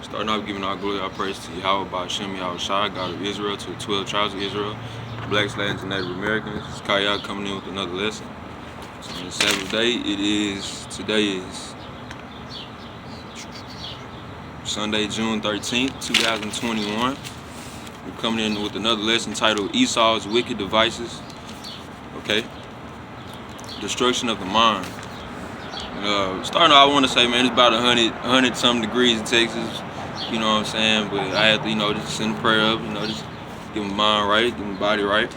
Starting off giving all glory, all praise to Yahweh by Hashem Yahweh Shai, God of Israel, to the 12 tribes of Israel, blacks, Latins, and Native Americans. It's Kaya coming in with another lesson. So on the seventh day, today is Sunday, June 13th, 2021. We're coming in with another lesson titled Esau's Wicked Devices. Okay. Destruction of the mind. Starting off, I want to say, man, it's about 100 some degrees in Texas. You know what I'm saying? But I have to, just send a prayer up, just get my mind right, get my body right.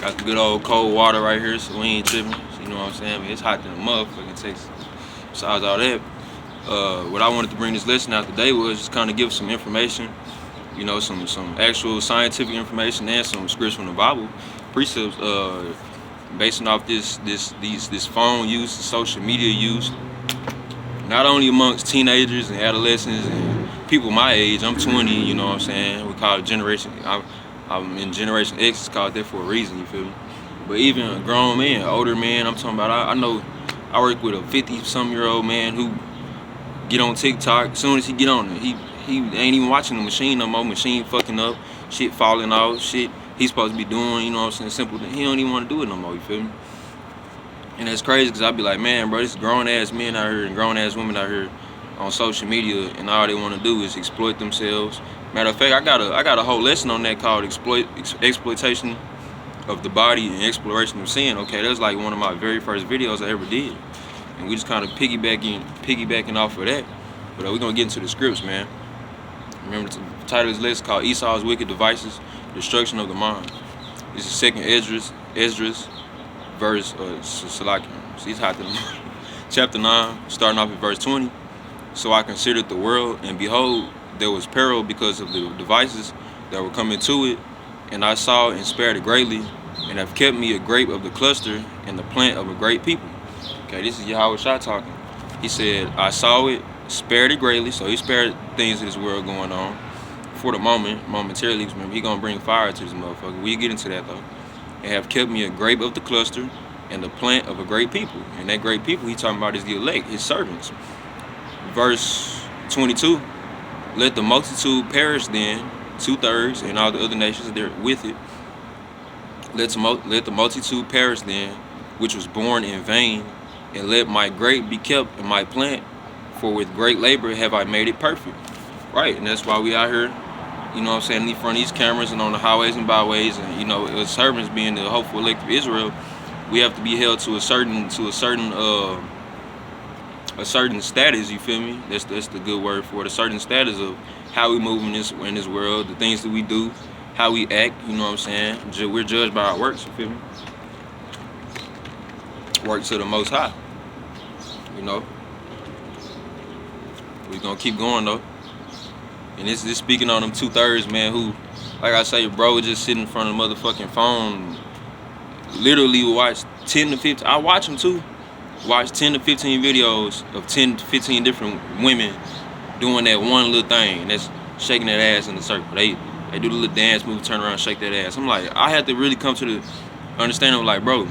Got the good old cold water right here, so we ain't tripping. So, you know what I'm saying? But it's hot than a motherfucker in Texas. Besides all that, what I wanted to bring this lesson out today was just kind of give some information, some actual scientific information and some scripts from the Bible, precepts, basing off this phone use, social media use, not only amongst teenagers and adolescents and people my age. I'm 20, you know what I'm saying? We call it generation. I'm in Generation X. It's called that for a reason. You feel me? But even a grown man, older man, I'm talking about. I know I work with a 50-some-year-old man who get on TikTok. As soon as he get on it, he ain't even watching the machine no more. Machine fucking up, shit falling off, shit he's supposed to be doing. You know what I'm saying? Simple. He don't even want to do it no more. You feel me? And that's crazy because I be like, man, bro, this grown ass men out here and grown ass women out here on social media, and all they want to do is exploit themselves. Matter of fact, I got a whole lesson on that called exploitation of the body and exploration of sin. Okay, that's like one of my very first videos I ever did, and we just kind of piggybacking off of that. But we're gonna get into the scripts, man. Remember, the title of this lesson called Esau's Wicked Devices, Destruction of the Mind. This is 2nd Esdras, verse chapter 9, starting off at verse 20. So I considered the world, and behold, there was peril because of the devices that were coming to it, and I saw and spared it greatly, and have kept me a grape of the cluster and the plant of a great people. Okay, this is Yahweh Shai talking. He said, I saw it, spared it greatly. So he spared things in this world going on for the momentarily. Remember, he gonna bring fire to this motherfucker. We get into that though. And have kept me a grape of the cluster and the plant of a great people. And that great people he talking about is the elect, his servants. Verse 22, let the multitude perish then, 2/3, and all the other nations there with it. Let the multitude perish then, which was born in vain, and let my grape be kept in my plant, for with great labor have I made it perfect. Right, and that's why we out here, you know what I'm saying, in front of these cameras and on the highways and byways, and as servants being the hopeful elect of Israel, we have to be held to a certain status. You feel me? That's the good word for it. A certain status of how we move in this world, the things that we do, how we act. You know what I'm saying? We're judged by our works. You feel me? Work to the Most High. We're gonna keep going though. And this is speaking on them 2/3, man, who, like I say, bro, just sitting in front of the motherfucking phone, literally watch 10 to 15, I watch them too, watch 10 to 15 videos of 10 to 15 different women doing that one little thing, and that's shaking that ass in a circle. They do the little dance move, turn around, shake that ass. I'm like, I had to really come to the understanding of like, bro,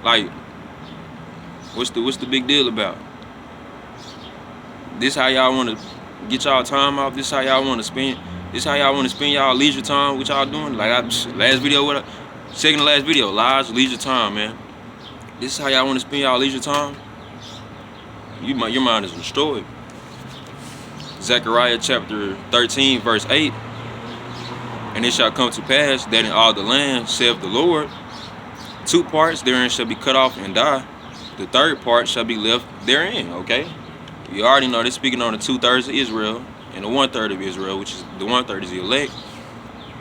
like, what's the big deal about? This how y'all want to get y'all time off? This how y'all want to spend? This how y'all want to spend y'all leisure time? What y'all doing? Like second to last video, lives, leisure time, man. This is how y'all want to spend y'all leisure time? Your mind is destroyed. Zechariah chapter 13, verse 8. And it shall come to pass that in all the land, saith the Lord, 2 parts therein shall be cut off and die. The 3rd part shall be left therein. Okay? You already know this speaking on the 2/3 of Israel and the 1/3 of Israel, which is the 1/3 is the elect.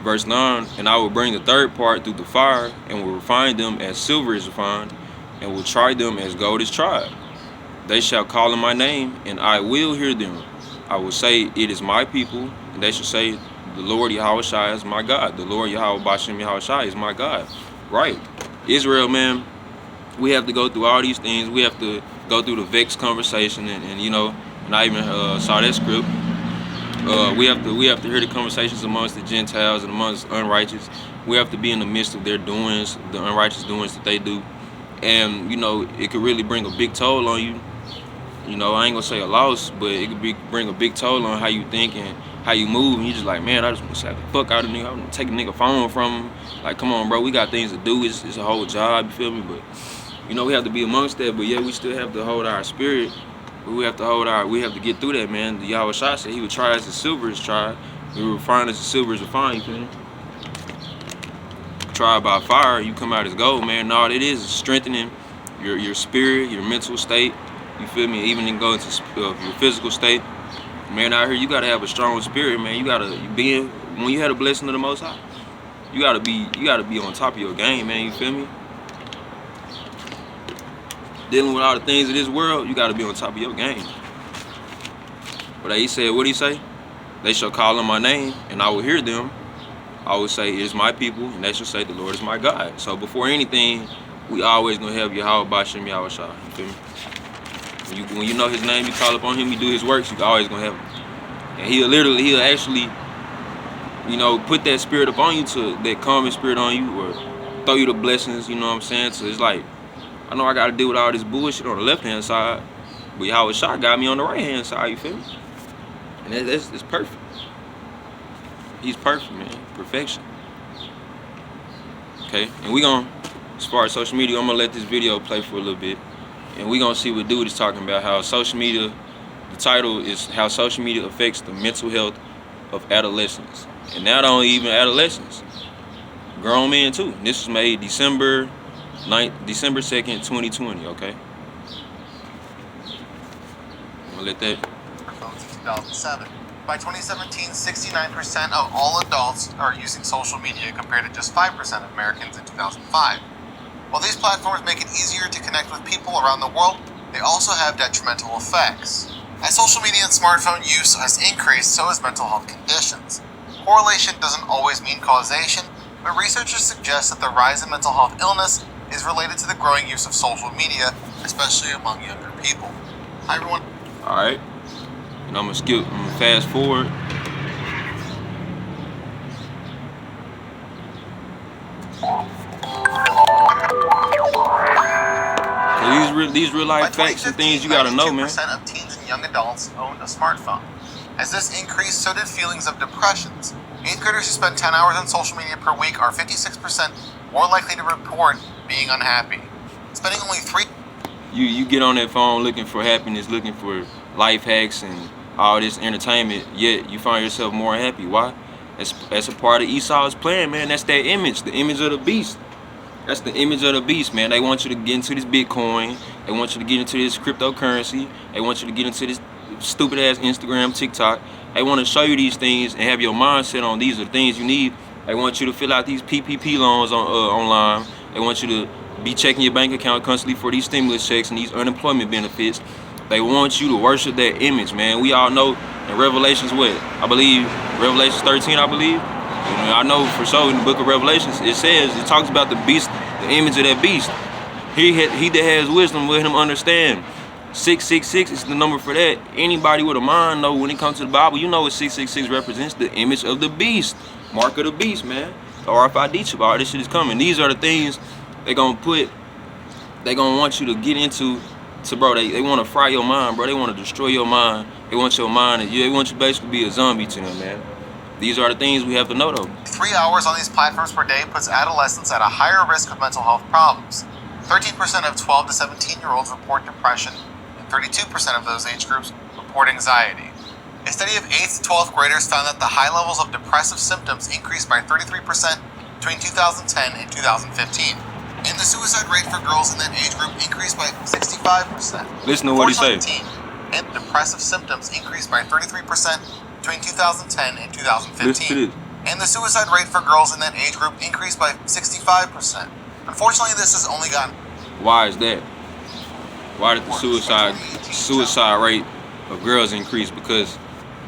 Verse 9, and I will bring the 3rd part through the fire, and will refine them as silver is refined, and will try them as gold is tried. They shall call on my name, and I will hear them. I will say, it is my people, and they shall say, the Lord Yahweh Shai is my God. The Lord Yahweh Bashem Yahweh Shai is my God. Right. Israel, man, we have to go through all these things. We have to go through the vexed conversation, and I even saw that script. We have to hear the conversations amongst the Gentiles and amongst unrighteous. We have to be in the midst of their doings, the unrighteous doings that they do, and it could really bring a big toll on you You know, I ain't gonna say a loss, but it could bring a big toll on how you think and how you move. And you just like, man, I just want to slap the fuck out of nigga. I'm gonna take a nigga phone from him. Like, come on, bro, we got things to do. It's a whole job, you feel me? But you know, we have to be amongst that. But yeah, we still have to hold our spirit. But we have to get through that, man. The Yahweh Shah said he would try as the silver is tried. We were refined as the silver is refined, you feel me? Tried by fire, you come out as gold, man. And all it is strengthening your spirit, your mental state. You feel me? Even in going to your physical state, man. Out here, you gotta have a strong spirit, man. You gotta when you had a blessing of the Most High, you gotta be on top of your game, man. You feel me? Dealing with all the things of this world, you gotta be on top of your game. But he said, what he say? They shall call on my name, and I will hear them. I will say, it is my people, and they shall say, the Lord is my God. So before anything, we always gonna have Yahweh Bashem Yahweh Shah. You feel me? When you know his name, you call upon him, you do his works, you always gonna have him. And he'll actually, you know, put that spirit upon you, that calming spirit on you, or throw you the blessings, you know what I'm saying? So it's like, I know I gotta deal with all this bullshit on the left-hand side, but Yahweh Shah got me on the right-hand side, you feel me? And it's perfect. He's perfect, man. Perfection. Okay, and we gonna, as far as social media, I'm gonna let this video play for a little bit. And we're going to see what dude is talking about, how social media, the title is how social media affects the mental health of adolescents. And not only even adolescents, grown men too. This was made December 2nd, 2020, okay? I'm going to let that. Phones in 2007. By 2017, 69% of all adults are using social media compared to just 5% of Americans in 2005. While these platforms make it easier to connect with people around the world, they also have detrimental effects. As social media and smartphone use has increased, so has mental health conditions. Correlation doesn't always mean causation, but researchers suggest that the rise in mental health illness is related to the growing use of social media, especially among younger people. Hi everyone. Alright, and I'm gonna fast forward. These real life facts and things you gotta know, man. 92% of teens and young adults owned a smartphone. As this increased, so did feelings of depressions. 8th graders who spend 10 hours on social media per week are 56% more likely to report being unhappy. Spending only 3... You get on that phone looking for happiness, looking for life hacks and all this entertainment, yet you find yourself more happy. Why? That's a part of Esaus' plan, man. That's that image, the image of the beast. That's the image of the beast, man. They want you to get into this Bitcoin. They want you to get into this cryptocurrency. They want you to get into this stupid ass Instagram, TikTok. They want to show you these things and have your mindset on these are the things you need. They want you to fill out these PPP loans online. They want you to be checking your bank account constantly for these stimulus checks and these unemployment benefits. They want you to worship that image, man. We all know in Revelations what? I believe Revelations 13, I believe. I know for sure in the book of Revelations, it talks about the beast, the image of that beast. He that has wisdom, let him understand. 666 is the number for that. Anybody with a mind know when it comes to the Bible, you know what 666 represents, the image of the beast. Mark of the beast, man. The RFID chip, all this shit is coming. These are the things they gonna want you to get into, bro, they want to fry your mind, bro. They want to destroy your mind. They want your mind, and they want you basically to be a zombie to them, man. These are the things we have to know, though. 3 hours on these platforms per day puts adolescents at a higher risk of mental health problems. 13% of 12 to 17-year-olds report depression, and 32% of those age groups report anxiety. A study of 8th to 12th graders found that the high levels of depressive symptoms increased by 33% between 2010 and 2015. And the suicide rate for girls in that age group increased by 65%. Listen to what he said. And depressive symptoms increased by 33% between 2010 and 2015. And the suicide rate for girls in that age group increased by 65%. Unfortunately, this has only gotten... Why is that? Why did the suicide rate of girls increase? Because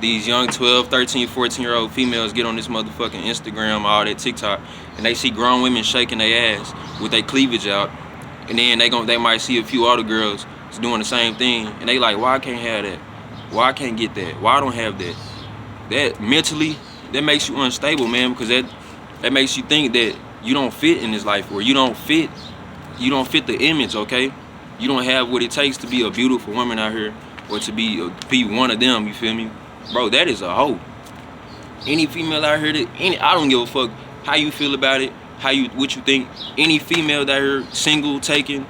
these young 12, 13, 14-year-old females get on this motherfucking Instagram, all that TikTok, and they see grown women shaking their ass with their cleavage out, and then they might see a few other girls doing the same thing, and they like, why I can't have that? Why I can't get that? Why I don't have that? That mentally, that makes you unstable, man, because that makes you think that you don't fit in this life, or you don't fit the image, okay? You don't have what it takes to be a beautiful woman out here. or to be one of them, you feel me? Bro, that is a hoe. Any female out here I don't give a fuck how you feel about it, what you think. Any female out here, single, taken,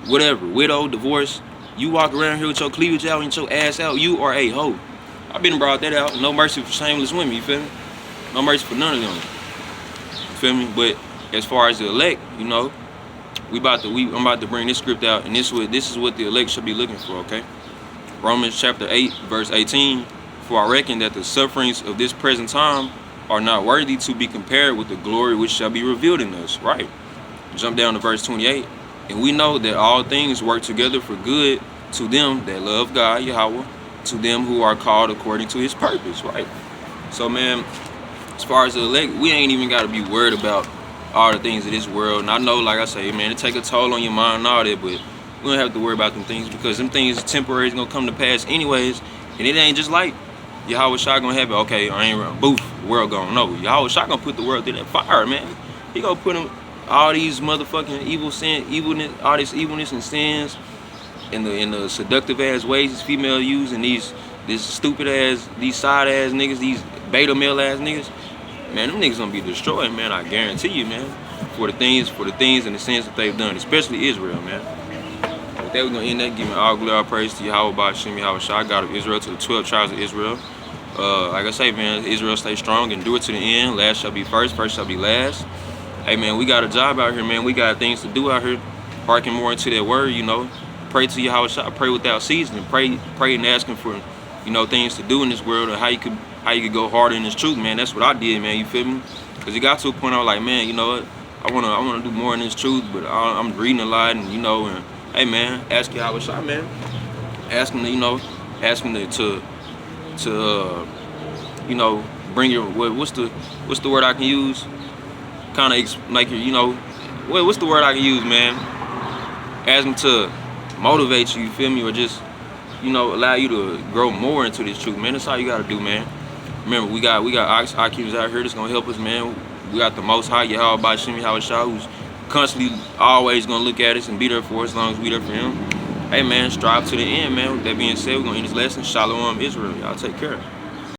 whatever, widow, divorce, you walk around here with your cleavage out and your ass out, you are a hoe. I've been brought that out. No mercy for shameless women, you feel me? No mercy for none of them. You feel me? But as far as the elect, you know, I'm about to bring this script out, and this is what the elect should be looking for, okay? Romans chapter 8, verse 18. For I reckon that the sufferings of this present time are not worthy to be compared with the glory which shall be revealed in us, right? Jump down to verse 28. And we know that all things work together for good to them that love God, Yahweh, to them who are called according to his purpose, right? So, man, as far as the elect, we ain't even got to be worried about all the things of this world. And I know, like I say, man, it take a toll on your mind and all that, but we don't have to worry about them things, because them things temporary is going to come to pass anyways. And it ain't just like Yahweh Shai gonna have it, okay, I ain't boof, the world gonna know. Yahweh Shai gonna put the world through that fire, man. He gonna put them, all these motherfucking evilness, all this evilness and sins, in the seductive ass ways these female use, and this stupid ass, these side ass niggas, these beta male ass niggas, man, them niggas gonna be destroyed, man. I guarantee you, man. For the things and the sins that they've done, especially Israel, man. With that, we're gonna end that, giving all glory, all praise to Yahweh Ba'Shem, Yahweh Shai, God of Israel, to the 12 tribes of Israel. Like I say, man, Israel stay strong and do it to the end. Last shall be first, first shall be last. Hey, man, we got a job out here, man. We got things to do out here. Harking more into that word, you know. Pray to Yahweh Shai, pray without ceasing, and pray and asking for, you know, things to do in this world, or how you could go harder in this truth, man. That's what I did, man. You feel me? Because it got to a point I was like, man, you know what? I wanna do more in this truth, but I'm reading a lot, and you know, and hey, man, ask Yahweh Shai, man. Ask him to, you know, to you know, bring your, what's the word I can use? Kind of make it, you know, what's the word I can use, man? Ask him to motivate you feel me, or just, you know, allow you to grow more into this truth, man. That's all you gotta do, man. Remember, we got IQs out here that's gonna help us, man. We got the Most High, Yahweh Ba'Shem, Yahweh Shai, who's constantly always gonna look at us and be there for us as long as we there for him. Hey, man, strive to the end, man. With that being said, we're gonna end this lesson. Shalom, Israel. Y'all take care.